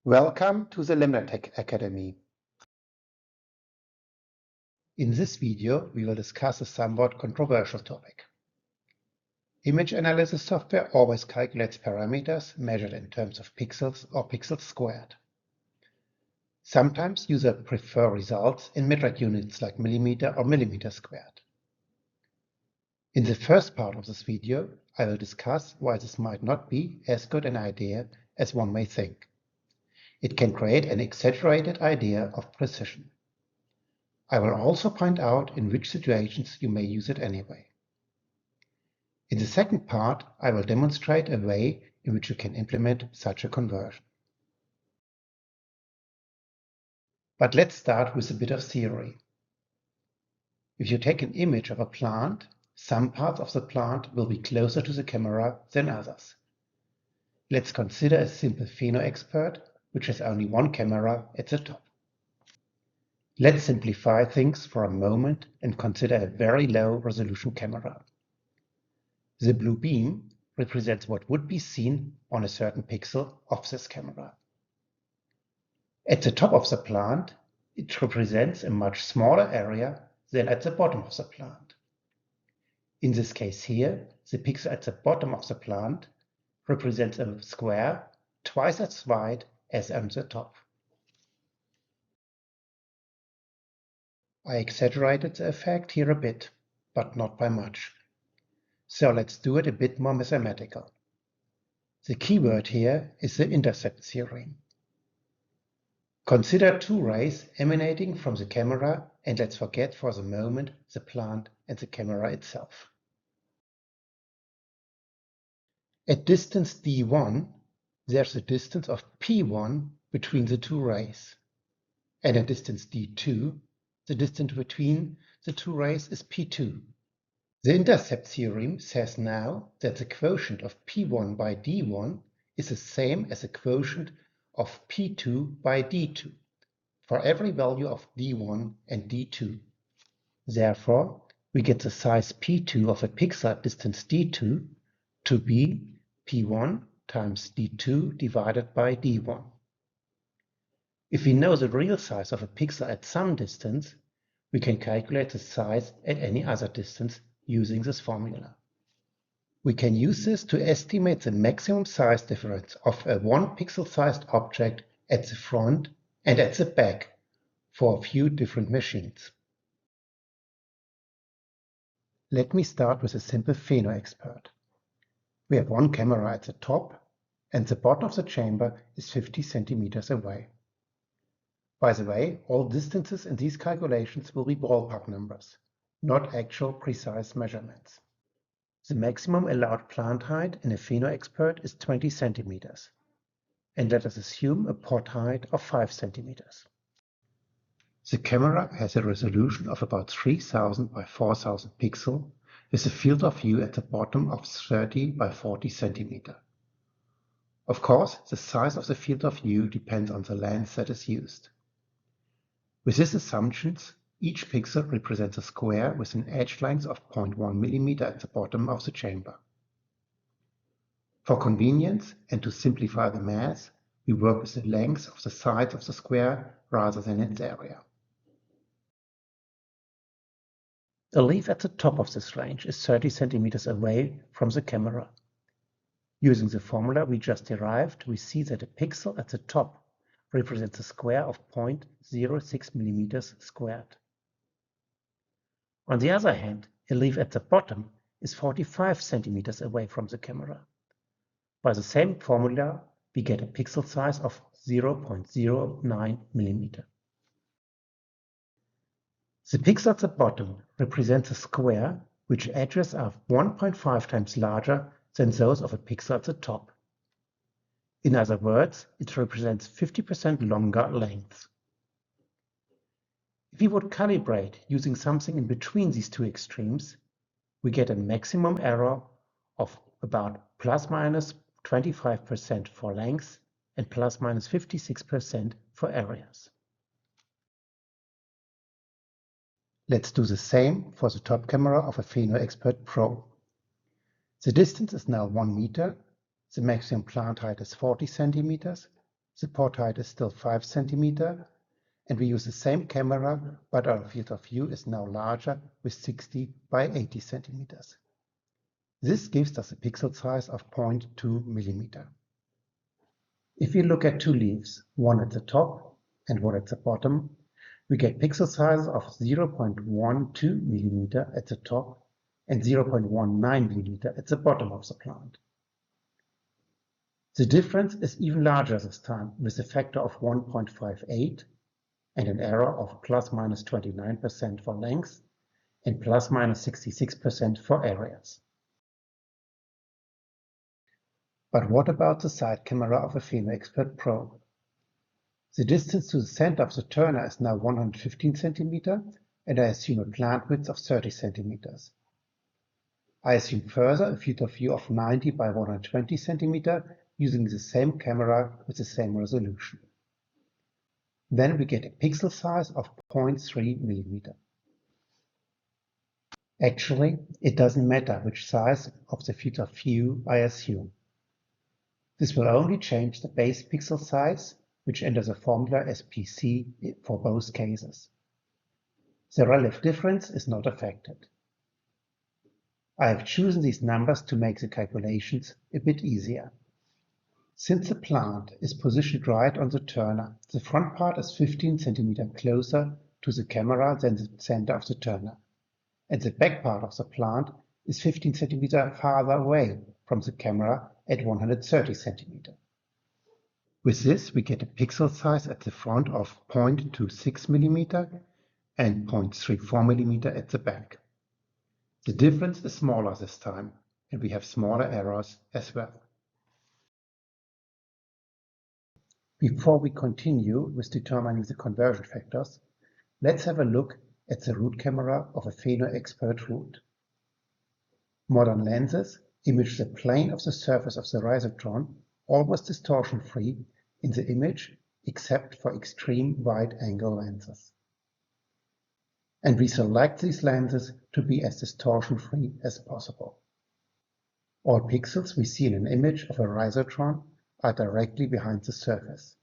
Welcome to the LemnaTec Academy. In this video, we will discuss a somewhat controversial topic. Image analysis software always calculates parameters measured in terms of pixels or pixels squared. Sometimes users prefer results in metric units like millimeter or millimeter squared. In the first part of this video, I will discuss why this might not be as good an idea as one may think. It can create an exaggerated idea of precision. I will also point out in which situations you may use it anyway. In the second part, I will demonstrate a way in which you can implement such a conversion. But let's start with a bit of theory. If you take an image of a plant, some parts of the plant will be closer to the camera than others. Let's consider a simple PhenoAIxpert, which has only one camera at the top. Let's simplify things for a moment and consider a very low resolution camera. The blue beam represents what would be seen on a certain pixel of this camera. At the top of the plant, it represents a much smaller area than at the bottom of the plant. In this case here, the pixel at the bottom of the plant represents a square twice as wide as on the top. I exaggerated the effect here a bit, but not by much. So let's do it a bit more mathematical. The key word here is the intercept theorem. Consider two rays emanating from the camera, and let's forget for the moment the plant and the camera itself. At distance d1, there's a distance of p1 between the two rays. And at distance d2, the distance between the two rays is p2. The intercept theorem says now that the quotient of p1 by d1 is the same as the quotient of p2 by d2 for every value of d1 and d2. Therefore, we get the size p2 of a pixel at distance d2 to be p1 times d2 divided by d1. If we know the real size of a pixel at some distance, we can calculate the size at any other distance using this formula. We can use this to estimate the maximum size difference of a 1 pixel-sized object at the front and at the back for a few different machines. Let me start with a simple PhenoAIxpert. We have one camera at the top, and the bottom of the chamber is 50 centimeters away. By the way, all distances in these calculations will be ballpark numbers, not actual precise measurements. The maximum allowed plant height in a PhenoAIxpert is 20 centimeters, and let us assume a pot height of 5 centimeters. The camera has a resolution of about 3000 by 4000 pixels with a field of view at the bottom of 30 by 40 centimeters. Of course, the size of the field of view depends on the lens that is used. With these assumptions, each pixel represents a square with an edge length of 0.1 mm at the bottom of the chamber. For convenience and to simplify the math, we work with the length of the sides of the square rather than its area. The leaf at the top of this range is 30 centimeters away from the camera. Using the formula we just derived, we see that a pixel at the top represents a square of 0.06 millimeters squared. On the other hand, a leaf at the bottom is 45 centimeters away from the camera. By the same formula, we get a pixel size of 0.09 millimeter. The pixel at the bottom represents a square which edges are 1.5 times larger than those of a pixel at the top. In other words, it represents 50% longer length. If we would calibrate using something in between these two extremes, we get a maximum error of about plus minus 25% for length and plus minus 56% for areas. Let's do the same for the top camera of a PhenoAIxpert Pro. The distance is now 1 meter, the maximum plant height is 40 centimeters, The port height is still 5 cm, and we use the same camera, but our field of view is now larger with 60 by 80 cm. This gives us a pixel size of 0.2 mm. If we look at two leaves, one at the top and one at the bottom, we get pixel sizes of 0.12 mm at the top and 0.19 mm at the bottom of the plant. The difference is even larger this time, with a factor of 1.58 and an error of ±29% for length and ±66% for areas. But what about the side camera of a PhenoAIxpert Pro? The distance to the center of the turner is now 115 cm, and I assume a plant width of 30 cm. I assume further a field of view of 90 by 120 cm using the same camera with the same resolution. Then we get a pixel size of 0.3 mm. Actually, it doesn't matter which size of the field of view I assume. This will only change the base pixel size, which enters the formula as PC for both cases. The relative difference is not affected. I have chosen these numbers to make the calculations a bit easier. Since the plant is positioned right on the turner, the front part is 15 cm closer to the camera than the center of the turner, and the back part of the plant is 15 cm farther away from the camera at 130 cm. With this, we get a pixel size at the front of 0.26 mm and 0.34 mm at the back. The difference is smaller this time, and we have smaller errors as well. Before we continue with determining the conversion factors, let's have a look at the root camera of a PhenoAIxpert Root. Modern lenses image the plane of the surface of the rhiozotron almost distortion-free in the image, except for extreme wide-angle lenses. And we select these lenses to be as distortion-free as possible. All pixels we see in an image of a rhiozotron are directly behind the surface.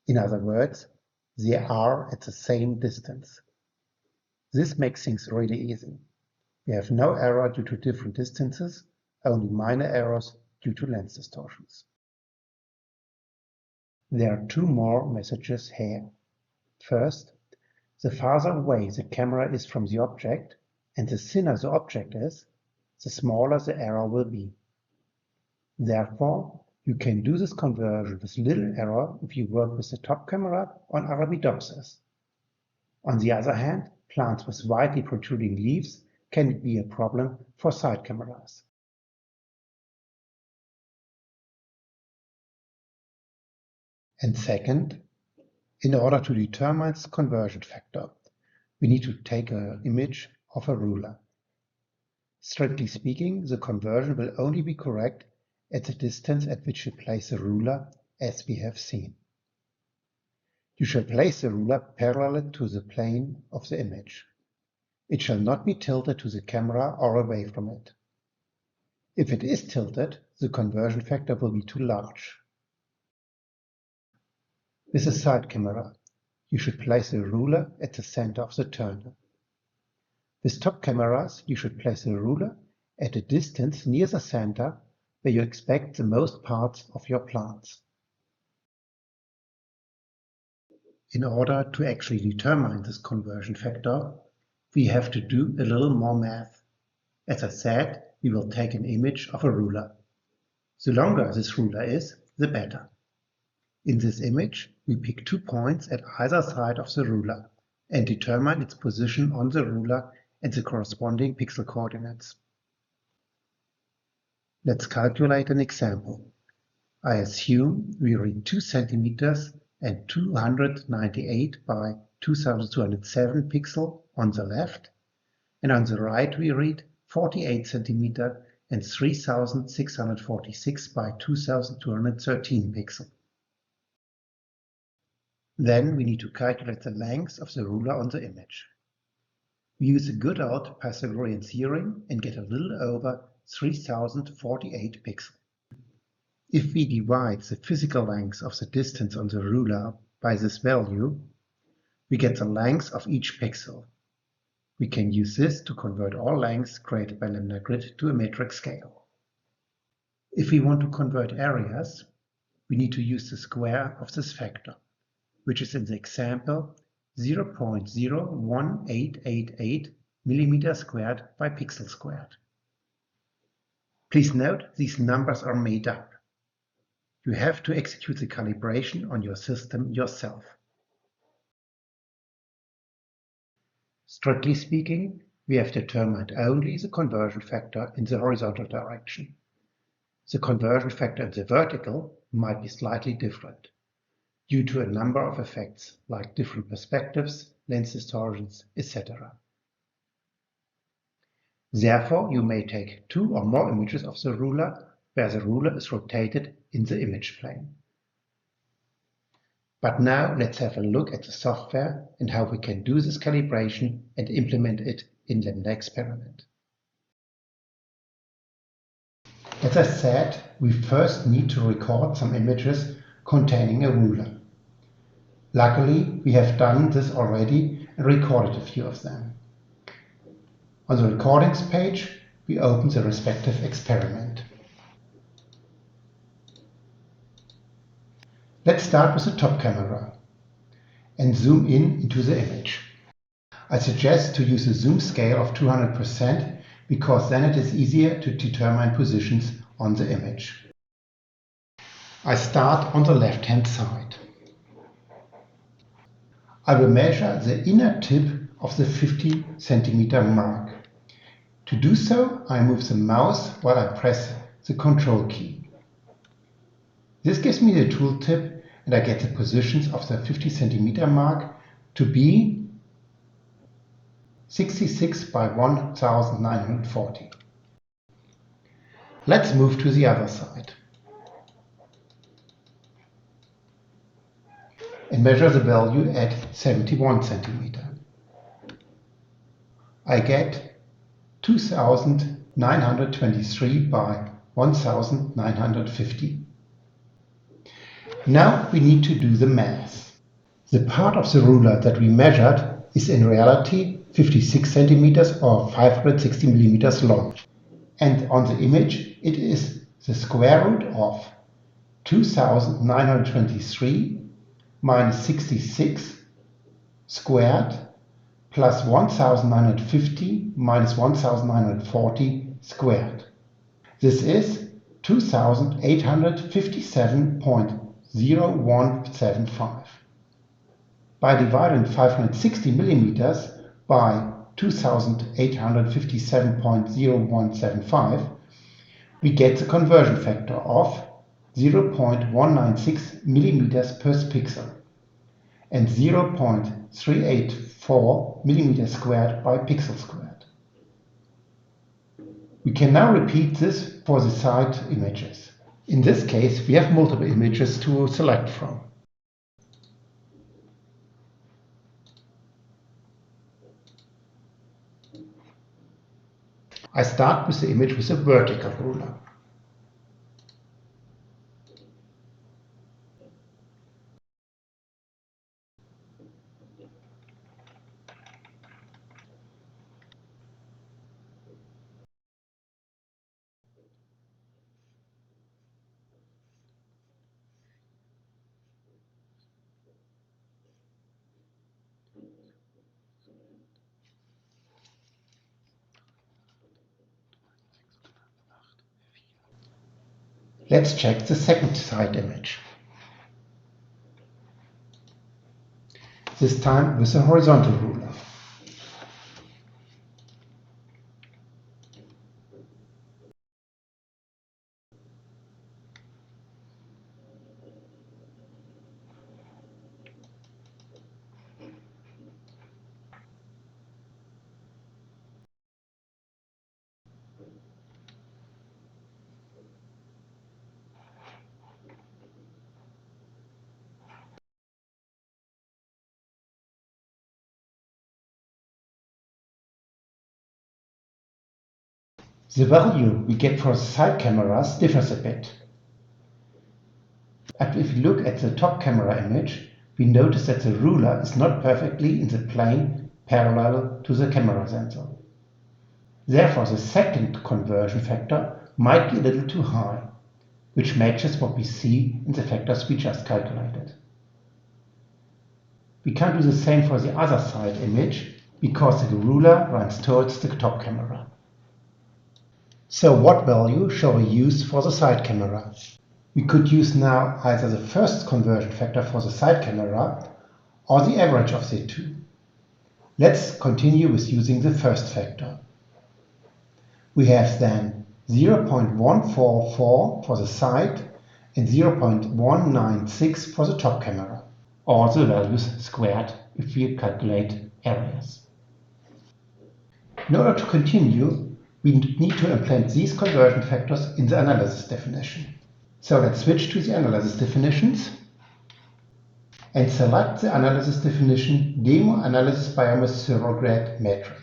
In other words, they are at the same distance. This makes things really easy. We have no error due to different distances, only minor errors due to lens distortions. There are two more messages here. First, the farther away the camera is from the object, and the thinner the object is, the smaller the error will be. Therefore, you can do this conversion with little error if you work with the top camera on Arabidopsis. On the other hand, plants with widely protruding leaves can be a problem for side cameras. And second, in order to determine the conversion factor, we need to take an image of a ruler. Strictly speaking, the conversion will only be correct at the distance at which you place the ruler, as we have seen. You shall place the ruler parallel to the plane of the image. It shall not be tilted to the camera or away from it. If it is tilted, the conversion factor will be too large. With a side camera, you should place the ruler at the center of the turner. With top cameras, you should place the ruler at a distance near the center where you expect the most parts of your plants. In order to actually determine this conversion factor, we have to do a little more math. As I said, we will take an image of a ruler. The longer this ruler is, the better. In this image, we pick 2 points at either side of the ruler and determine its position on the ruler and the corresponding pixel coordinates. Let's calculate an example. I assume we read 2 cm and 298 by 2207 pixel on the left, and on the right we read 48 cm and 3646 by 2213 pixel. Then we need to calculate the length of the ruler on the image. We use a good old Pythagorean theorem and get a little over 3048 pixels. If we divide the physical length of the distance on the ruler by this value, we get the length of each pixel. We can use this to convert all lengths created by LemnaGrid to a metric scale. If we want to convert areas, we need to use the square of this factor, which is in the example 0.01888 millimeter squared by pixel squared. Please note these numbers are made up. You have to execute the calibration on your system yourself. Strictly speaking, we have determined only the conversion factor in the horizontal direction. The conversion factor in the vertical might be slightly different, due to a number of effects like different perspectives, lens distortions, etc. Therefore, you may take 2 or more images of the ruler where the ruler is rotated in the image plane. But now let's have a look at the software and how we can do this calibration and implement it in LemnaExperiment. As I said, we first need to record some images containing a ruler. Luckily, we have done this already and recorded a few of them. On the recordings page, we open the respective experiment. Let's start with the top camera and zoom in into the image. I suggest to use a zoom scale of 200% because then it is easier to determine positions on the image. I start on the left-hand side. I will measure the inner tip of the 50 centimeter mark. To do so, I move the mouse while I press the Control key. This gives me the tooltip and I get the positions of the 50 centimeter mark to be 66 by 1940. Let's move to the other side and measure the value at 71 centimeter. I get 2923 by 1950. Now we need to do the math. The part of the ruler that we measured is in reality 56 centimeters or 560 millimeters long. And on the image it is the square root of 2923 minus 66 squared plus 1950 minus 1940 squared. This is 2857.0175. By dividing 560 millimeters by 2857.0175, we get the conversion factor of 0.196 millimeters per pixel and 0.384 millimeters squared by pixel squared. We can now repeat this for the side images. In this case, we have multiple images to select from. I start with the image with a vertical ruler. Let's check the second side image. This time with a horizontal ruler. The value we get for the side cameras differs a bit. But if we look at the top camera image, we notice that the ruler is not perfectly in the plane parallel to the camera sensor. Therefore, the second conversion factor might be a little too high, which matches what we see in the factors we just calculated. We can't do the same for the other side image because the ruler runs towards the top camera. So what value shall we use for the side camera? We could use now either the first conversion factor for the side camera or the average of the two. Let's continue with using the first factor. We have then 0.144 for the side and 0.196 for the top camera, or the values squared if we calculate areas. In order to continue, we need to implement these conversion factors in the analysis definition. So let's switch to the analysis definitions and select the analysis definition Demo Analysis Biomass Surrogate Metric.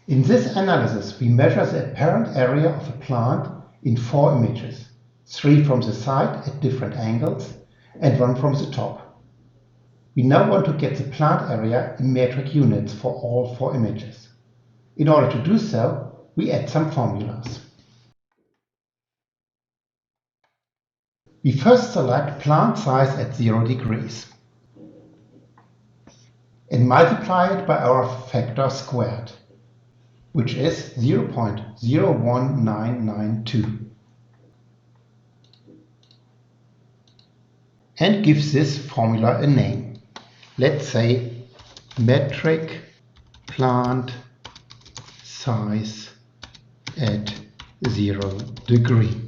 In this analysis, we measure the apparent area of a plant in 4 images, 3 from the side at different angles and 1 from the top. We now want to get the plant area in metric units for all 4 images. In order to do so, we add some formulas. We first select plant size at 0 degrees and multiply it by our factor squared, which is 0.01992, and gives this formula a name. Let's say metric plant size at 0 degree.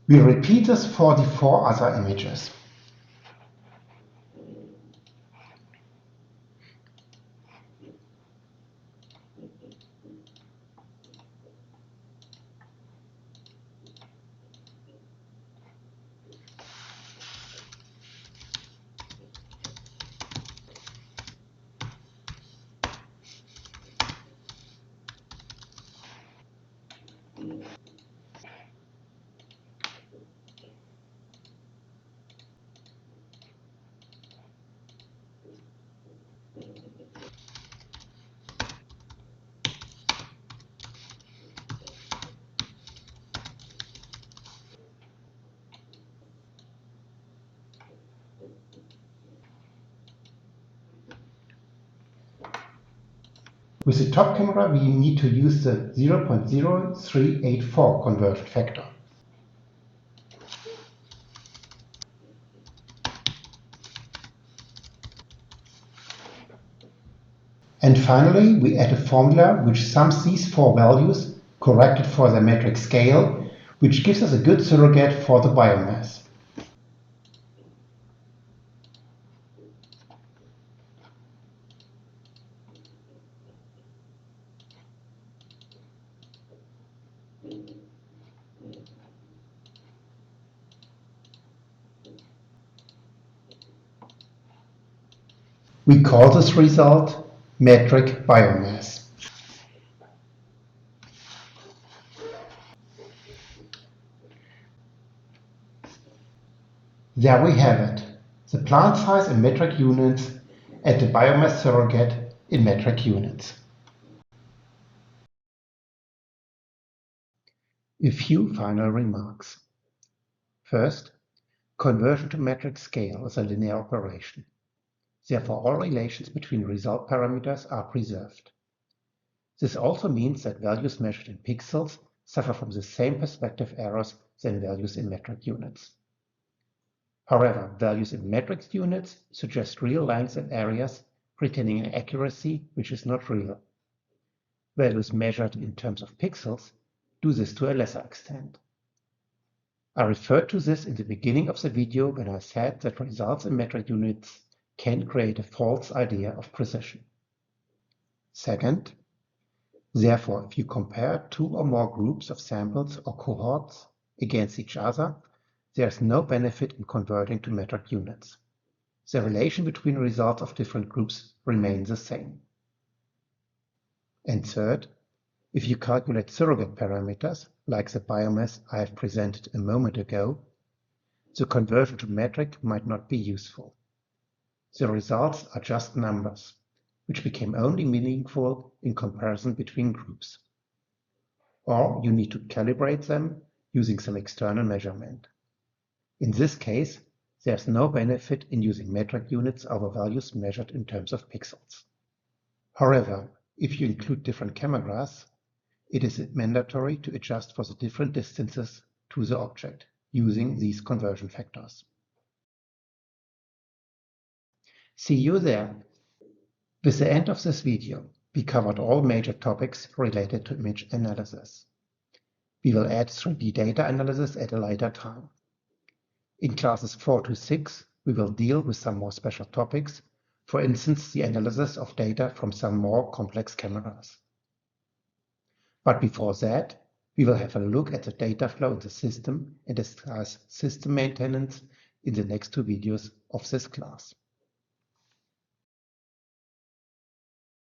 We repeat this for the 4 other images. With the top camera, we need to use the 0.0384 conversion factor. And finally, we add a formula which sums these 4 values, corrected for their metric scale, which gives us a good surrogate for the biomass. We call this result metric biomass. There we have it, the plant size in metric units and the biomass surrogate in metric units. A few final remarks. First, conversion to metric scale is a linear operation. Therefore, all relations between result parameters are preserved. This also means that values measured in pixels suffer from the same perspective errors than values in metric units. However, values in metric units suggest real lengths and areas pretending an accuracy which is not real. Values measured in terms of pixels do this to a lesser extent. I referred to this in the beginning of the video when I said that results in metric units can create a false idea of precision. Second, therefore, if you compare 2 or more groups of samples or cohorts against each other, there is no benefit in converting to metric units. The relation between results of different groups remains the same. And third, if you calculate surrogate parameters, like the biomass I have presented a moment ago, the conversion to metric might not be useful. The results are just numbers, which became only meaningful in comparison between groups. Or you need to calibrate them using some external measurement. In this case, there's no benefit in using metric units over values measured in terms of pixels. However, if you include different cameras, it is mandatory to adjust for the different distances to the object using these conversion factors. See you there! With the end of this video, we covered all major topics related to image analysis. We will add 3D data analysis at a later time. In classes 4 to 6, we will deal with some more special topics, for instance the analysis of data from some more complex cameras. But before that, we will have a look at the data flow in the system and discuss system maintenance in the next 2 videos of this class.